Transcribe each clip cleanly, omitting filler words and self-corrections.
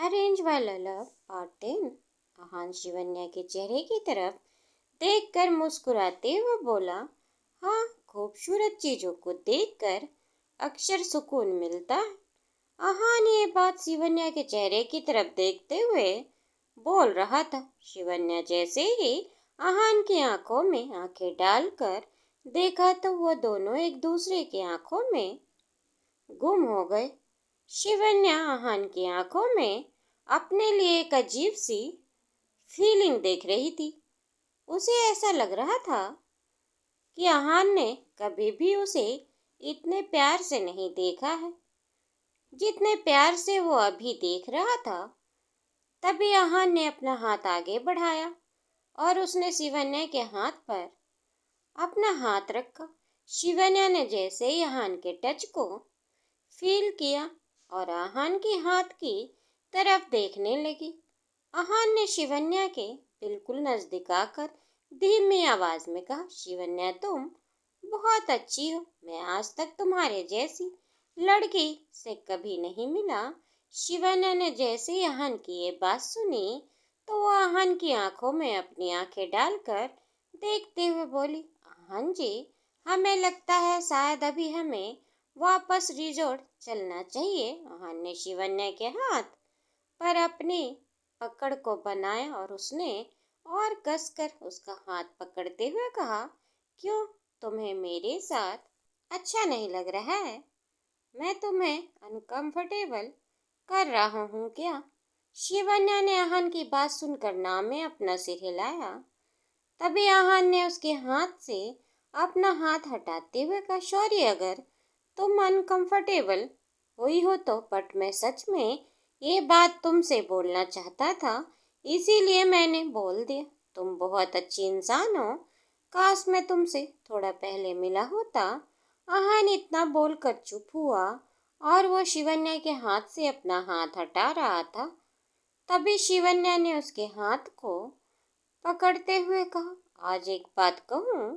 Arrange वाला love part 10। आहान शिवन्या के चेहरे की तरफ देखकर मुस्कुराते हुए बोला, हाँ, खूबसूरत चीजों को देखकर अक्सर सुकून मिलता है। आहान ये बात शिवन्या के चेहरे की तरफ देखते हुए बोल रहा था। शिवन्या जैसे ही आहान की आंखों में आंखें डालकर देखा तो वो दोनों एक दूसरे की आंखों में गुम हो गए। शिवन्या आहान की आंखों में अपने लिए एक अजीब सी फीलिंग देख रही थी। उसे ऐसा लग रहा था कि आहान ने कभी भी उसे इतने प्यार से नहीं देखा है जितने प्यार से वो अभी देख रहा था। तभी आहान ने अपना हाथ आगे बढ़ाया और उसने शिवन्या के हाथ पर अपना हाथ रखा। शिवन्या ने जैसे ही आहान के टच को फील किया और आहान की हाथ की तरफ देखने लगी। आहान ने शिवन्या के बिल्कुल नजदीक आकर धीमी आवाज में कहा, शिवन्या, तुम बहुत अच्छी हो। मैं आज तक तुम्हारे जैसी लड़की से कभी नहीं मिला। शिवन्या ने जैसे ही आहान की ये बात सुनी तो वो आहान की आंखों में अपनी आंखें डालकर देखते हुए बोली, आहान जी, हमें लगता है शायद अभी हमें वापस रिजॉर्ट चलना चाहिए। आहान ने शिवन्या के हाथ पर अपनी पकड़ को बनाया और उसने और कसकर उसका हाथ पकड़ते हुए कहा, क्यों, तुम्हें मेरे साथ अच्छा नहीं लग रहा है? मैं तुम्हें अनकंफर्टेबल कर रहा हूँ क्या? शिवन्या ने आहान की बात सुनकर नाम में अपना सिर हिलाया। तभी आहान ने उसके हाथ से अपना हाथ हटाते हुए कहा, सॉरी, अगर तुम अनकंफर्टेबल हुई हो तो, बट मैं सच में ये बात तुमसे बोलना चाहता था, इसीलिए मैंने बोल दिया। तुम बहुत अच्छी इंसान हो। काश मैं तुमसे थोड़ा पहले मिला होता। आहान इतना बोलकर चुप हुआ और वो शिवन्या के हाथ से अपना हाथ हटा रहा था। तभी शिवन्या ने उसके हाथ को पकड़ते हुए कहा, आज एक बात कहूँ,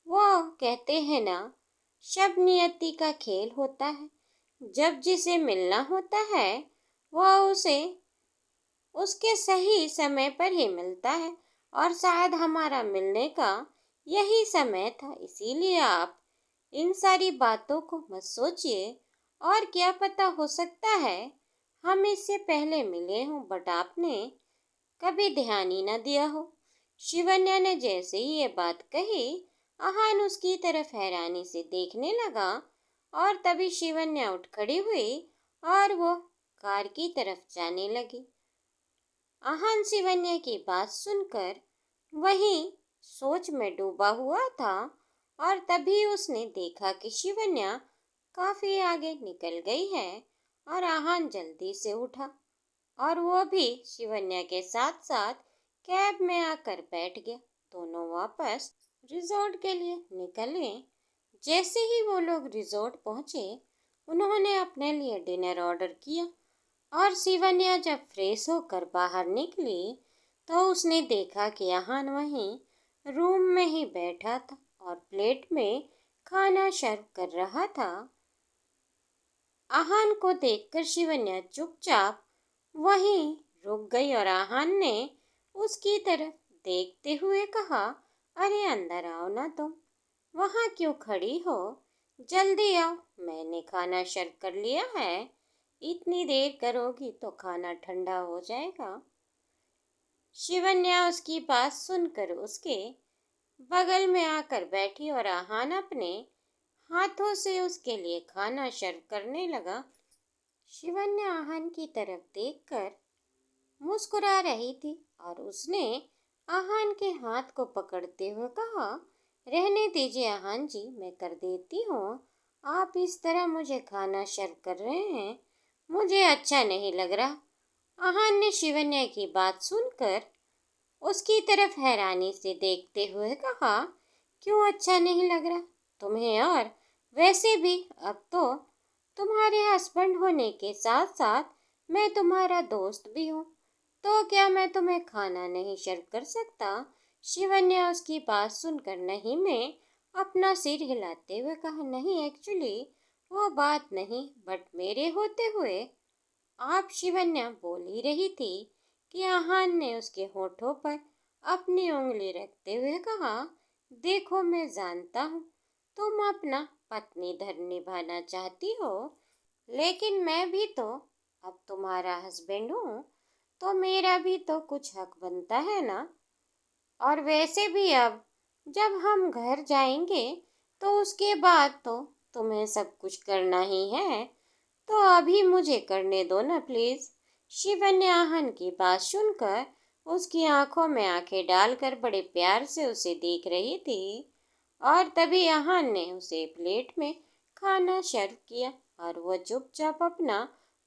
वो कहते हैं ना, सब नियति का खेल होता है। जब जिसे मिलना होता है वह उसे उसके सही समय पर ही मिलता है और शायद हमारा मिलने का यही समय था। इसीलिए आप इन सारी बातों को मत सोचिए और क्या पता, हो सकता है हम इससे पहले मिले हों बट आपने कभी ध्यान ही न दिया हो। शिवन्या ने जैसे ही ये बात कही, आहान उसकी तरफ हैरानी से देखने लगा और तभी शिवन्या उठ खड़ी हुई और वो कार की तरफ जाने लगी। आहान शिवन्या की बात सुनकर वहीं सोच में डूबा हुआ था और तभी उसने देखा कि शिवन्या काफी आगे निकल गई है और आहान जल्दी से उठा और वो भी शिवन्या के साथ साथ कैब में आकर बैठ गया। दोनों वापस रिजॉर्ट के लिए निकले। जैसे ही वो लोग रिजॉर्ट पहुंचे, उन्होंने अपने लिए डिनर ऑर्डर किया और शिवन्या जब फ्रेश होकर बाहर निकली तो उसने देखा कि आहान वहीं रूम में ही बैठा था और प्लेट में खाना सर्व कर रहा था। आहान को देखकर शिवन्या चुपचाप वहीं रुक गई और आहान ने उसकी तरफ देखते हुए कहा, अरे अंदर आओ ना तुम, वहाँ क्यों खड़ी हो? जल्दी आओ, मैंने खाना सर्व कर लिया है। इतनी देर करोगी तो खाना ठंडा हो जाएगा। शिवन्या उसकी बात सुनकर उसके बगल में आकर बैठी और आहान अपने हाथों से उसके लिए खाना सर्व करने लगा। शिवन्या आहान की तरफ देखकर मुस्कुरा रही थी और उसने आहान के हाथ को पकड़ते हुए कहा, रहने दीजिए आहान जी, मैं कर देती हूँ। आप इस तरह मुझे खाना सर्व कर रहे हैं, मुझे अच्छा नहीं लग रहा। आहान ने शिवन्या की बात सुनकर उसकी तरफ हैरानी से देखते हुए कहा, क्यों अच्छा नहीं लग रहा तुम्हें? और वैसे भी अब तो तुम्हारे हस्बैंड होने के साथ साथ मैं तुम्हारा दोस्त भी हूँ, तो क्या मैं तुम्हें खाना नहीं सर्व कर सकता? शिवन्या उसकी बात सुनकर नहीं में अपना सिर हिलाते हुए कहा, नहीं, एक्चुअली वो बात नहीं, बट मेरे होते हुए आप शिवन्या बोल ही रही थी कि आहान ने उसके होठों पर अपनी उंगली रखते हुए कहा, देखो मैं जानता हूँ तुम अपना पत्नी धर्म निभाना चाहती हो, लेकिन मैं भी तो अब तुम्हारा हस्बैंड हूँ, तो मेरा भी तो कुछ हक बनता है ना। और वैसे भी अब जब हम घर जाएंगे तो उसके बाद तो तुम्हें सब कुछ करना ही है, तो अभी मुझे करने दो ना प्लीज। शिवन्य आहन की बात सुनकर उसकी आंखों में आंखें डालकर बड़े प्यार से उसे देख रही थी। और तभी आहन ने उसे प्लेट में खाना सर्व किया और वह चुपचाप अपना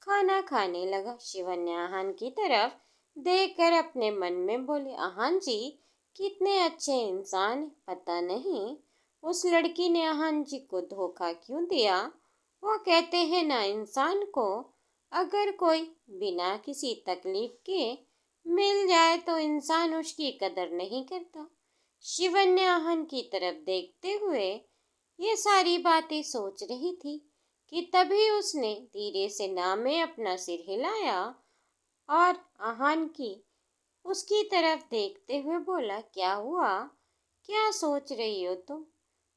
खाना खाने लगा। शिवन्य आहन की तरफ देखकर अपने मन में बोले, आहन जी कितने अच्छे इंसान, पता नहीं उस लड़की ने आहन जी को धोखा क्यों दिया। वो कहते हैं ना, इंसान को अगर कोई बिना किसी तकलीफ के मिल जाए तो इंसान उसकी कदर नहीं करता। शिवन्य आहन की तरफ देखते हुए ये सारी बातें सोच रही थी कि तभी उसने धीरे से ना में अपना सिर हिलाया और आहन की उसकी तरफ देखते हुए बोला, क्या हुआ, क्या सोच रही हो तुम,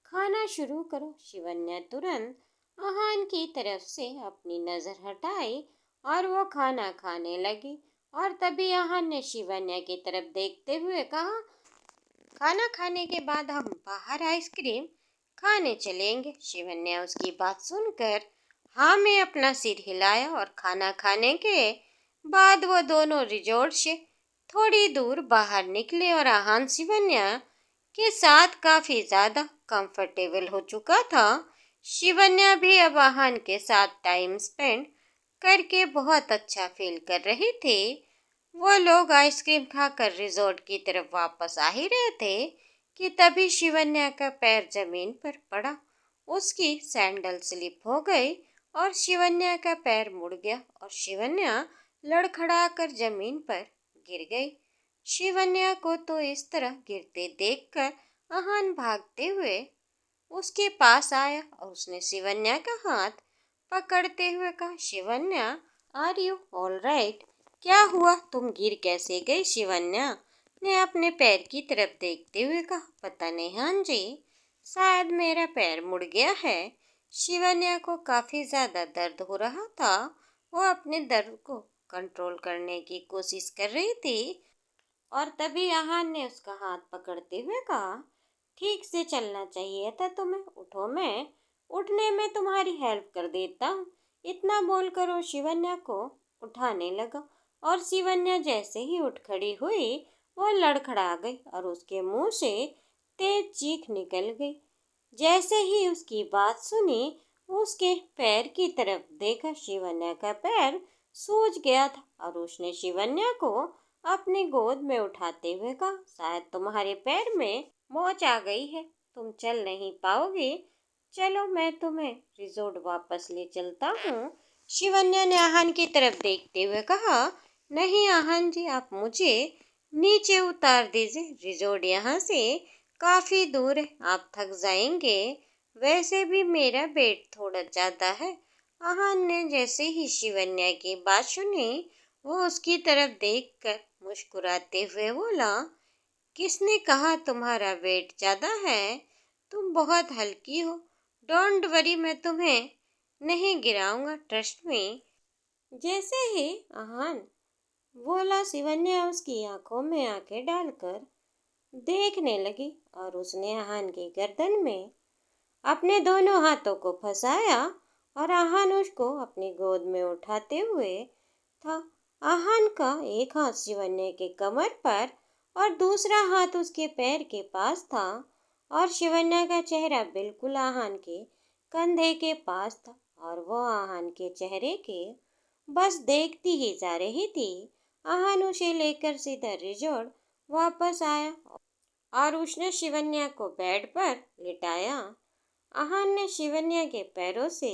खाना शुरू करो। शिवन्या तुरंत आहान की तरफ से अपनी नजर हटाई और वो खाना खाने लगी। और तभी आहान ने शिवन्या की तरफ देखते हुए कहा, खाना खाने के बाद हम बाहर आइसक्रीम खाने चलेंगे। शिवन्या उसकी बात सुनकर हाँ में अपना सिर हिलाया और खाना खाने के बाद वो दोनों रिजॉर्ट से थोड़ी दूर बाहर निकले और आहान शिवन्या के साथ काफी ज्यादा कंफर्टेबल हो चुका था। शिवन्या भी अब आहान के साथ टाइम स्पेंड करके बहुत अच्छा फील कर रही थी। वो लोग आइसक्रीम खाकर रिजॉर्ट की तरफ वापस आ ही रहे थे कि तभी शिवन्या का पैर जमीन पर पड़ा। उसकी सैंडल स्लिप हो गई और शिवन्या का पैर मुड़ गया और शिवन्या लड़खड़ाकर जमीन पर गिर गई। शिवन्या को तो इस तरह गिरते देखकर आहान भागते हुए उसके पास आया और उसने शिवन्या का हाथ पकड़ते हुए कहा, Shivanya are you all right, क्या हुआ, तुम गिर कैसे गई। शिवन्या ने अपने पैर की तरफ देखते हुए कहा, पता नहीं हाँ जी, शायद मेरा पैर मुड़ गया है। शिवन्या को काफी ज्यादा दर्द हो रहा था। वो अपने दर्द को कंट्रोल करने की कोशिश कर रही थी और तभी आहान ने उसका हाथ पकड़ते हुए कहा, ठीक से चलना चाहिए था तुम्हें, उठो, मैं उठने में तुम्हारी हेल्प कर देता हूँ। इतना बोलकर वो शिवन्या को उठाने लगा और शिवन्या जैसे ही उठ खड़ी हुई वो लड़खड़ा गई और उसके मुंह से तेज चीख निकल गई। जैसे ही उसकी बात सुनी उसके पैर की तरफ देखा, शिवन्या का पैर सूज गया था और उसने शिवन्या को अपनी गोद में उठाते हुए कहा, शायद तुम्हारे पैर में मोच आ गई है, तुम चल नहीं पाओगे, चलो मैं तुम्हें रिजोर्ट वापस ले चलता हूँ। शिवन्या ने आहान की तरफ देखते हुए कहा, नहीं आहान जी, आप मुझे नीचे उतार दीजिए, रिजोर्ट यहाँ से काफी दूर है, आप थक जाएंगे, वैसे भी मेरा वेट थोड़ा ज्यादा है। आहान ने जैसे ही शिवन्या की बात सुनी वो उसकी तरफ देखकर मुस्कुराते हुए बोला, किसने कहा तुम्हारा वेट ज्यादा है, तुम बहुत हल्की हो, डोंट वरी, मैं तुम्हें नहीं गिराऊंगा, ट्रस्ट में। जैसे ही आहान बोला शिवन्या उसकी आंखों में आंखें डालकर देखने लगी और उसने आहान की गर्दन में अपने दोनों हाथों को फंसाया और आहान उसको अपनी गोद में उठाते हुए था। आहान का एक हाथ शिवन्या के कमर पर और दूसरा हाथ उसके पैर के पास था और शिवन्या का चेहरा बिल्कुल आहान के कंधे के पास था और वह आहान के चेहरे के बस देखती ही जा रही थी। आहान उसे लेकर सीधा रिजॉर्ट वापस आया और उसने शिवन्या को बेड पर लिटाया। आहान ने शिवन्या के पैरों से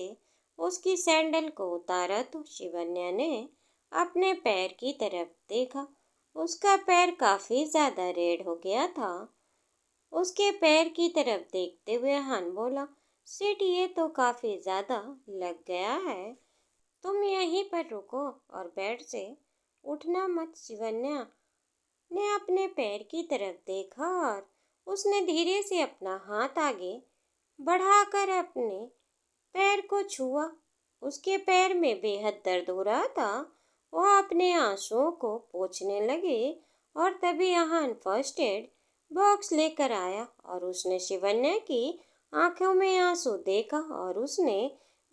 उसकी सैंडल को उतारा तो शिवन्या ने अपने पैर की तरफ देखा। उसका पैर काफी ज्यादा रेड हो गया था। उसके पैर की तरफ देखते हुए आहान बोला, सिट, ये तो काफी ज्यादा लग गया है। तुम यहीं पर रुको और बेड से उठना मत। शिवन्या ने अपने पैर की तरफ देखा और उसने धीरे से अपना हाथ आगे बढ़ाकर अपने पैर को छुआ। उसके पैर में बेहद दर्द हो रहा था। वह अपने आंसुओं को पोंछने लगे और तभी आहान फर्स्ट एड बॉक्स लेकर आया और उसने शिवन्या की आंखों में आंसू देखा और उसने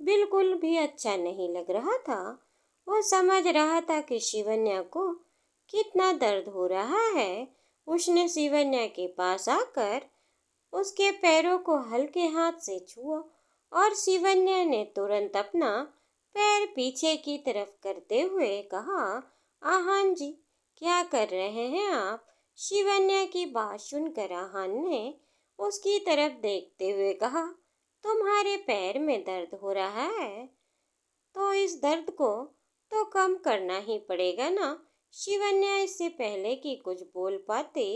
बिल्कुल भी अच्छा नहीं लग रहा था। वो समझ रहा था कि शिवन्या को कितना दर्द हो रहा है। उसने शिवन्या के पास आकर उसके पैरों को हल्के हाथ से छुआ और शिवन्या ने तुरंत अपना पैर पीछे की तरफ करते हुए कहा, आहान जी, क्या कर रहे हैं आप? शिवन्या की बात सुनकर आहान ने उसकी तरफ देखते हुए कहा, तुम्हारे पैर में दर्द हो रहा है तो इस दर्द को तो कम करना ही पड़ेगा ना। शिवन्या इससे पहले कि कुछ बोल पाते,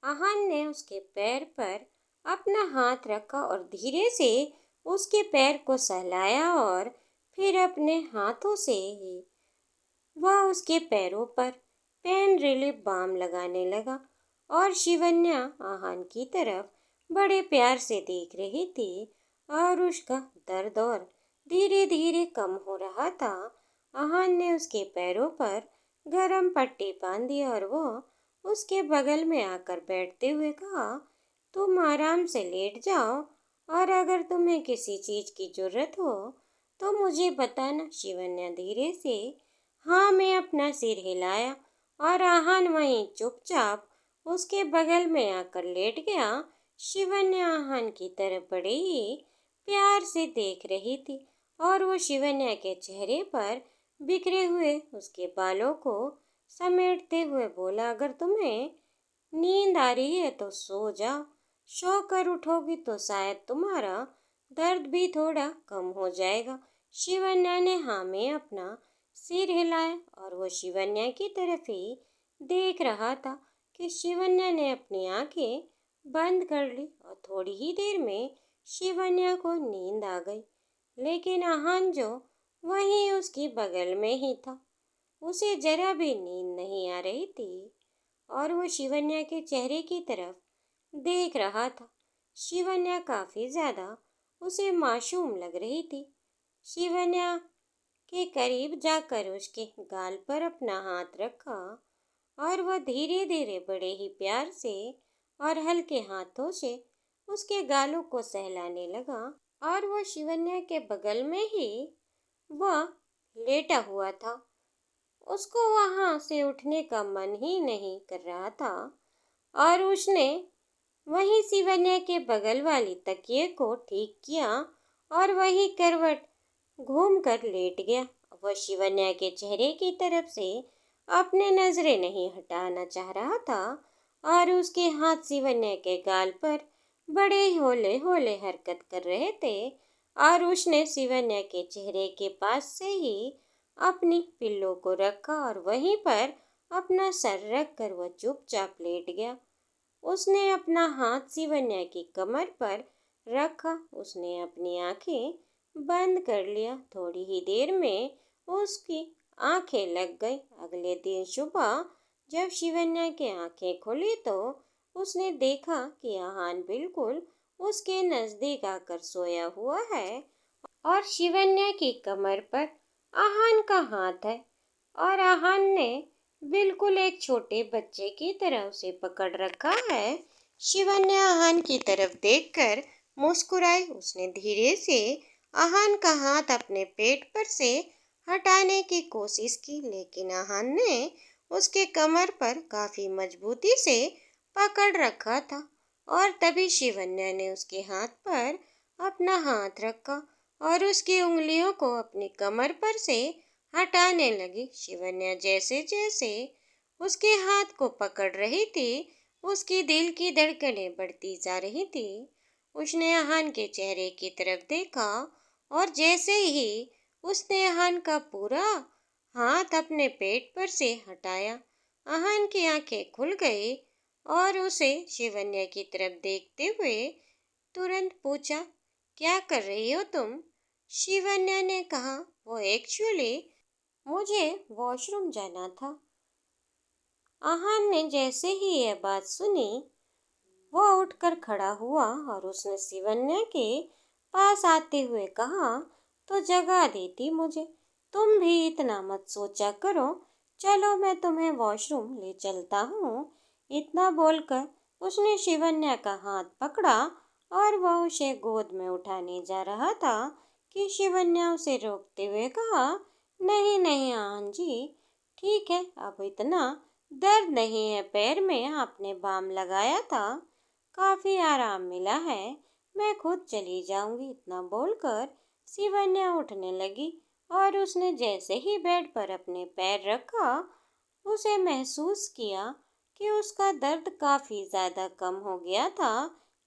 आहान ने उसके पैर पर अपना हाथ रखा और धीरे से उसके पैर को सहलाया और फिर अपने हाथों से ही वह उसके पैरों पर पेन रिलीफ बाम लगाने लगा और शिवन्या आहान की तरफ बड़े प्यार से देख रही थी और उसका दर्द और धीरे धीरे कम हो रहा था। आहान ने उसके पैरों पर गरम पट्टी बांधी और वो उसके बगल में आकर बैठते हुए कहा, तुम आराम से लेट जाओ और अगर तुम्हें किसी चीज की जरूरत हो तो मुझे बताना। शिवन्या धीरे से हाँ में अपना सिर हिलाया और आहान वहीं चुपचाप उसके बगल में आकर लेट गया। शिवन्या आहान की तरफ बड़े ही प्यार से देख रही थी और वो शिवन्या के चेहरे पर बिखरे हुए उसके बालों को समेटते हुए बोला, अगर तुम्हें नींद आ रही है तो सो जाओ। सो कर उठोगी तो शायद तुम्हारा दर्द भी थोड़ा कम हो जाएगा। शिवन्या ने हाँ में अपना सिर हिलाया और वो शिवन्या की तरफ ही देख रहा था कि शिवन्या ने अपनी आंखें बंद कर ली और थोड़ी ही देर में शिवन्या को नींद आ गई। लेकिन आहान जो वहीं उसकी बगल में ही था, उसे जरा भी नींद नहीं आ रही थी और वो शिवन्या के चेहरे की तरफ देख रहा था। शिवन्या काफी ज्यादा उसे मासूम लग रही थी। शिवन्या के करीब जाकर उसके गाल पर अपना हाथ रखा और वह धीरे धीरे बड़े ही प्यार से और हल्के हाथों से उसके गालों को सहलाने लगा और वो शिवन्या के बगल में ही वह लेटा हुआ था। उसको वहां से उठने का मन ही नहीं कर रहा था और उसने वहीं शिवन्या के बगल वाली तकिए को ठीक किया और वही करवट घूम कर लेट गया। वह शिवन्या के चेहरे की तरफ से अपने नजरें नहीं हटाना चाह रहा था और उसके हाथ शिवन्या के गाल पर बड़े होले होले हरकत कर रहे थे और उसने शिवन्या के चेहरे के पास से ही अपनी पिल्लो को रखा और वहीं पर अपना सर रख कर वह चुपचाप लेट गया। उसने अपना हाथ शिवन्या की कमर पर रखा। उसने अपनी आंखें बंद कर लिया। थोड़ी ही देर में उसकी आंखें लग गई। अगले दिन सुबह जब शिवन्या की आंखें खुली तो उसने देखा कि आहान बिल्कुल उसके नजदीक आकर सोया हुआ है और शिवन्या की कमर पर आहान का हाथ है और आहान ने बिल्कुल एक छोटे बच्चे की तरह उसे पकड़ रखा है। शिवन्या आहान की तरफ देखकर मुस्कुराई। उसने धीरे से आहान का हाथ अपने पेट पर से हटाने की कोशिश की, लेकिन आहान ने उसके कमर पर काफी मजबूती से पकड़ रखा था और तभी शिवन्या ने उसके हाथ पर अपना हाथ रखा और उसकी उंगलियों को अपनी कमर पर से हटाने लगी। शिवन्या जैसे जैसे उसके हाथ को पकड़ रही थी, उसकी दिल की धड़कनें बढ़ती जा रही थी। उसने आहान के चेहरे की तरफ देखा और जैसे ही उसने आहान का पूरा हाथ अपने पेट पर से हटाया, आहान की आंखें खुल गई और उसे शिवन्या की तरफ देखते हुए तुरंत पूछा, क्या कर रही हो तुम? शिवन्या ने कहा, वो एक्चुअली मुझे वॉशरूम जाना था। आहान ने जैसे ही यह बात सुनी, वो उठकर खड़ा हुआ और उसने शिवन्या के पास आते हुए कहा, तो जगा देती मुझे। तुम भी इतना मत सोचा करो। चलो मैं तुम्हें वॉशरूम ले चलता हूँ। इतना बोलकर उसने शिवन्या का हाथ पकड़ा और वह उसे गोद में उठाने जा रहा था कि शिवन्या उसे रोकते हुए कहा, नहीं नहीं आहान जी, ठीक है, अब इतना दर्द नहीं है। पैर में आपने बाम लगाया था, काफी आराम मिला है, मैं खुद चली जाऊंगी। इतना बोलकर शिवन्या उठने लगी और उसने जैसे ही बेड पर अपने पैर रखा, उसे महसूस किया कि उसका दर्द काफी ज्यादा कम हो गया था,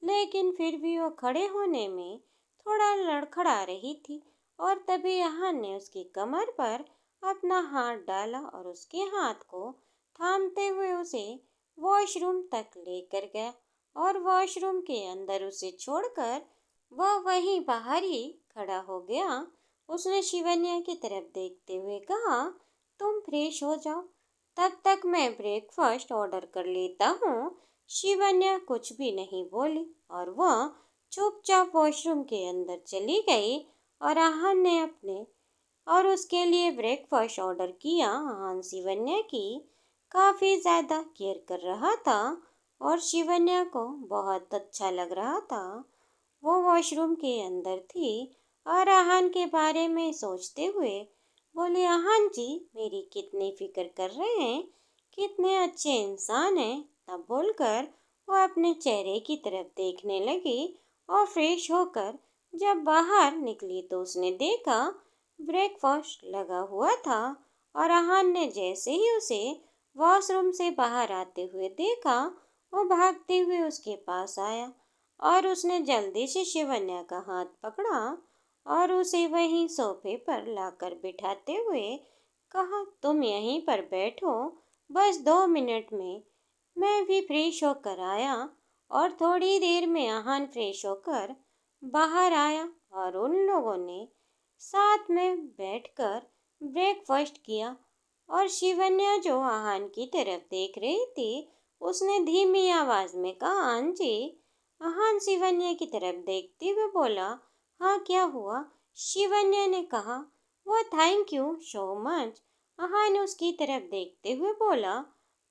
लेकिन फिर भी वो खड़े होने में थोड़ा लड़खड़ा रही थी। और तभी यहान ने उसकी कमर पर अपना हाथ डाला और उसके हाथ को थामते हुए उसे वॉशरूम तक लेकर गया और वॉशरूम के अंदर उसे छोड़कर वह वहीं बाहर ही खड़ा हो गया। उसने शिवन्या की तरफ देखते हुए कहा, तुम फ्रेश हो जाओ, तब तक मैं ब्रेकफास्ट ऑर्डर कर लेता हूँ। शिवन्या कुछ भी नहीं बोली और वह चुपचाप वॉशरूम के अंदर चली गई और आहान ने अपने और उसके लिए ब्रेकफास्ट ऑर्डर किया। आहान शिवन्या की काफ़ी ज़्यादा केयर कर रहा था और शिवन्या को बहुत अच्छा लग रहा था। वो वॉशरूम के अंदर थी और आहान के बारे में सोचते हुए बोले, आहान जी मेरी कितनी फिक्र कर रहे हैं, कितने अच्छे इंसान हैं। तब बोलकर वो अपने चेहरे की तरफ देखने लगी और फ्रेश होकर जब बाहर निकली तो उसने देखा ब्रेकफास्ट लगा हुआ था और आहान ने जैसे ही उसे वॉशरूम से बाहर आते हुए देखा, वो भागते हुए उसके पास आया और उसने जल्दी से शिवन्या का हाथ पकड़ा और उसे वहीं सोफे पर लाकर बिठाते हुए कहा, तुम यहीं पर बैठो, बस 2 मिनट में मैं भी फ्रेश होकर आया। और थोड़ी देर में आहान फ्रेश होकर बाहर आया और उन लोगों ने साथ में बैठकर ब्रेकफास्ट किया। और शिवन्या जो आहान की तरफ देख रही थी, उसने धीमी आवाज में कहा, आहान जी। आहान शिवन्या की तरफ देखते हुए बोला, हाँ क्या हुआ? शिवन्या ने कहा, वो थैंक यू सो मच। आहान उसकी तरफ देखते हुए बोला,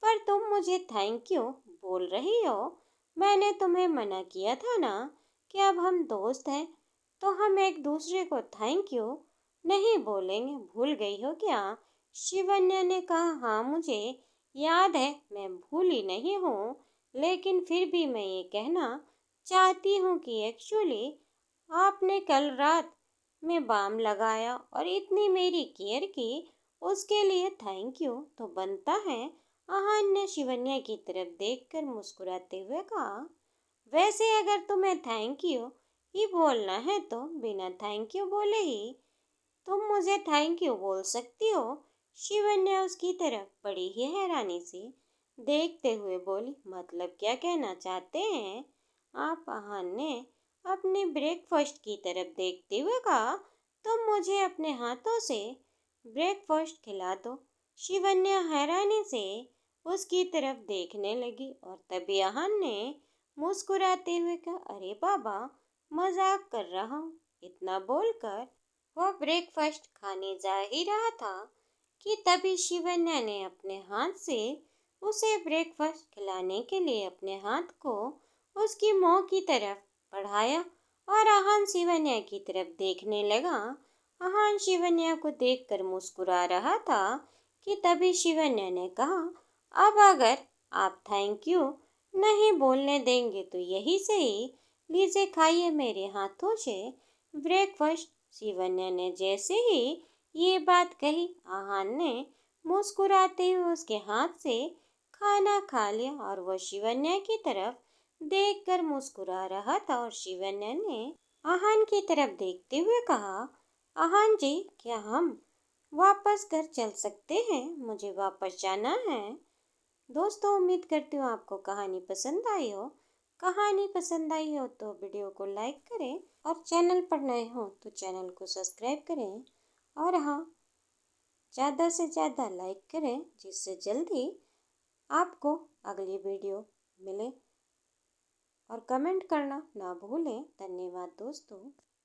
पर तुम मुझे थैंक यू बोल रही हो? मैंने तुम्हें मना किया था ना कि अब हम दोस्त हैं तो हम एक दूसरे को थैंक यू नहीं बोलेंगे, भूल गई हो क्या? शिवन्या ने कहा, हाँ मुझे याद है, मैं भूली नहीं हूँ, लेकिन फिर भी मैं ये कहना चाहती हूँ कि एक्चुअली आपने कल रात में बाम लगाया और इतनी मेरी केयर की, उसके लिए थैंक यू तो बनता है। आहान ने शिवन्या की तरफ देखकर मुस्कुराते हुए कहा, वैसे अगर तुम्हें थैंक यू ही बोलना है तो बिना थैंक यू बोले ही तुम मुझे थैंक यू बोल सकती हो। शिवन्या उसकी तरफ बड़ी ही हैरानी से देखते हुए बोली, मतलब क्या कहना चाहते हैं आप? आहान ने अपने ब्रेकफास्ट की तरफ देखते हुए कहा, तुम मुझे अपने हाथों से ब्रेकफास्ट खिला दो। शिवन्या हैरानी से उसकी तरफ देखने लगी और तभी आहान ने मुस्कुराते हुए कहा, अरे बाबा, मजाक कर रहा हूँ। इतना बोलकर वह ब्रेकफास्ट खाने जा ही रहा था कि तभी शिवन्या ने अपने हाथ से उसे ब्रेकफास्ट खिलाने के लिए अपने हाथ को उसकी मुंह की तरफ बढ़ाया और आहान शिवन्या की तरफ देखने लगा। आहान शिवन्या को देखकर मुस्कुरा रहा था कि तभी शिवन्या ने कहा, अब अगर आप थैंक यू नहीं बोलने देंगे तो यही सही, लीजिए खाइए मेरे हाथों से ब्रेकफास्ट। शिवन्या ने जैसे ही ये बात कही, आहान ने मुस्कुराते हुए उसके हाथ से खाना खा लिया और वह शिवन्या की तरफ देखकर मुस्कुरा रहा था। और शिवन्या ने आहान की तरफ देखते हुए कहा, आहान जी क्या हम वापस घर चल सकते हैं? मुझे वापस जाना है। दोस्तों उम्मीद करती हूँ आपको कहानी पसंद आई हो। कहानी पसंद आई हो तो वीडियो को लाइक करें और चैनल पर नए हो तो चैनल को सब्सक्राइब करें और हाँ, ज़्यादा से ज़्यादा लाइक करें जिससे जल्दी आपको अगली वीडियो मिले और कमेंट करना ना भूलें। धन्यवाद दोस्तों।